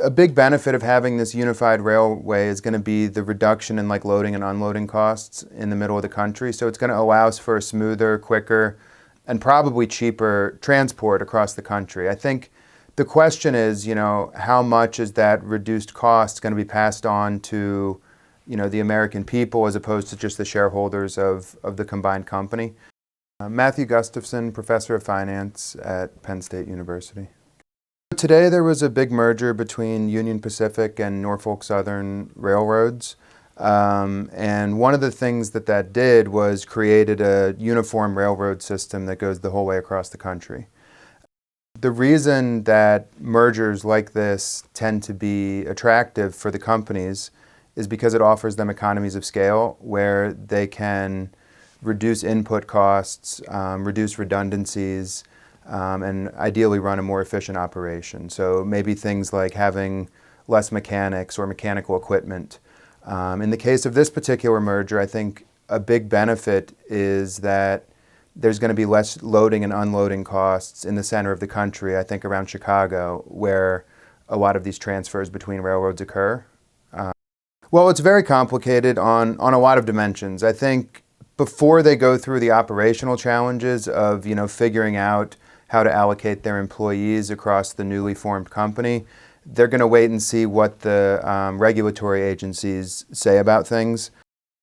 a big benefit of having this unified railway is going to be the reduction in like loading and unloading costs in the middle of the country. So it's going to allow us for a smoother, quicker, and probably cheaper transport across the country. I think the question is, how much is that reduced cost going to be passed on to, the American people as opposed to just the shareholders of the combined company? Mathew Gustafson, Professor of Finance at Penn State University. Today there was a big merger between Union Pacific and Norfolk Southern railroads. And one of the things that did was created a uniform railroad system that goes the whole way across the country. The reason that mergers like this tend to be attractive for the companies is because it offers them economies of scale where they can reduce input costs, reduce redundancies, and ideally run a more efficient operation. So maybe things like having less mechanics or mechanical equipment. In the case of this particular merger, I think a big benefit is that there's going to be less loading and unloading costs in the center of the country, I think around Chicago, where a lot of these transfers between railroads occur. Well, it's very complicated on a lot of dimensions. I think before they go through the operational challenges of, figuring out how to allocate their employees across the newly formed company, they're going to wait and see what the regulatory agencies say about things.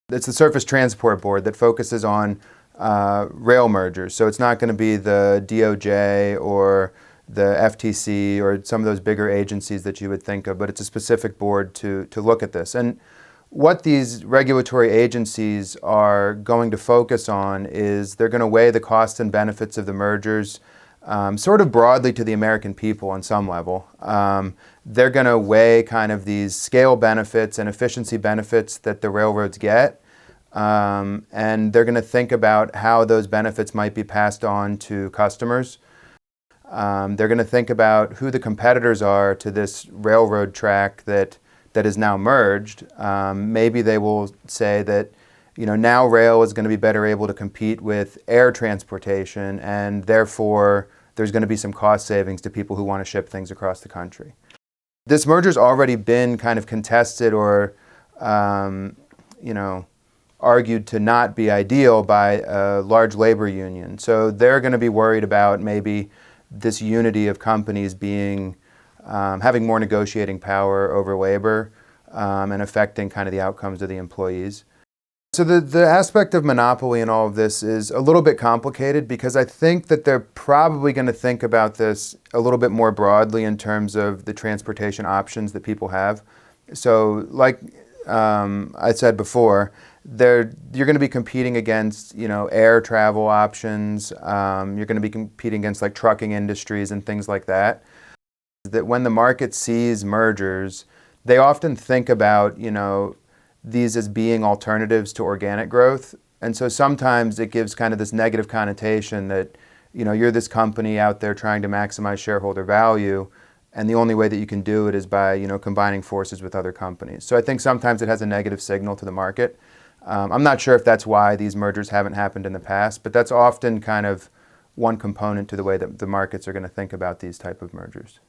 It's the Surface Transport Board that focuses on rail mergers. So it's not going to be the DOJ or the FTC or some of those bigger agencies that you would think of, but it's a specific board to look at this. And what these regulatory agencies are going to focus on is they're going to weigh the costs and benefits of the mergers sort of broadly to the American people on some level. They're going to weigh kind of these scale benefits and efficiency benefits that the railroads get. And they're going to think about how those benefits might be passed on to customers. They're going to think about who the competitors are to this railroad track that is now merged. Maybe they will say that, now rail is going to be better able to compete with air transportation, and therefore there's going to be some cost savings to people who want to ship things across the country. This merger's already been kind of contested or, argued to not be ideal by a large labor union. So they're going to be worried about maybe this unity of companies being, having more negotiating power over labor and affecting kind of the outcomes of the employees. So the aspect of monopoly in all of this is a little bit complicated because I think that they're probably going to think about this a little bit more broadly in terms of the transportation options that people have. So like I said before, you're going to be competing against, air travel options. You're going to be competing against like trucking industries and things like that. That when the market sees mergers, they often think about, these as being alternatives to organic growth. And so sometimes it gives kind of this negative connotation that, you're this company out there trying to maximize shareholder value, and the only way that you can do it is by, combining forces with other companies. So I think sometimes it has a negative signal to the market. I'm not sure if that's why these mergers haven't happened in the past, but that's often kind of one component to the way that the markets are going to think about these type of mergers.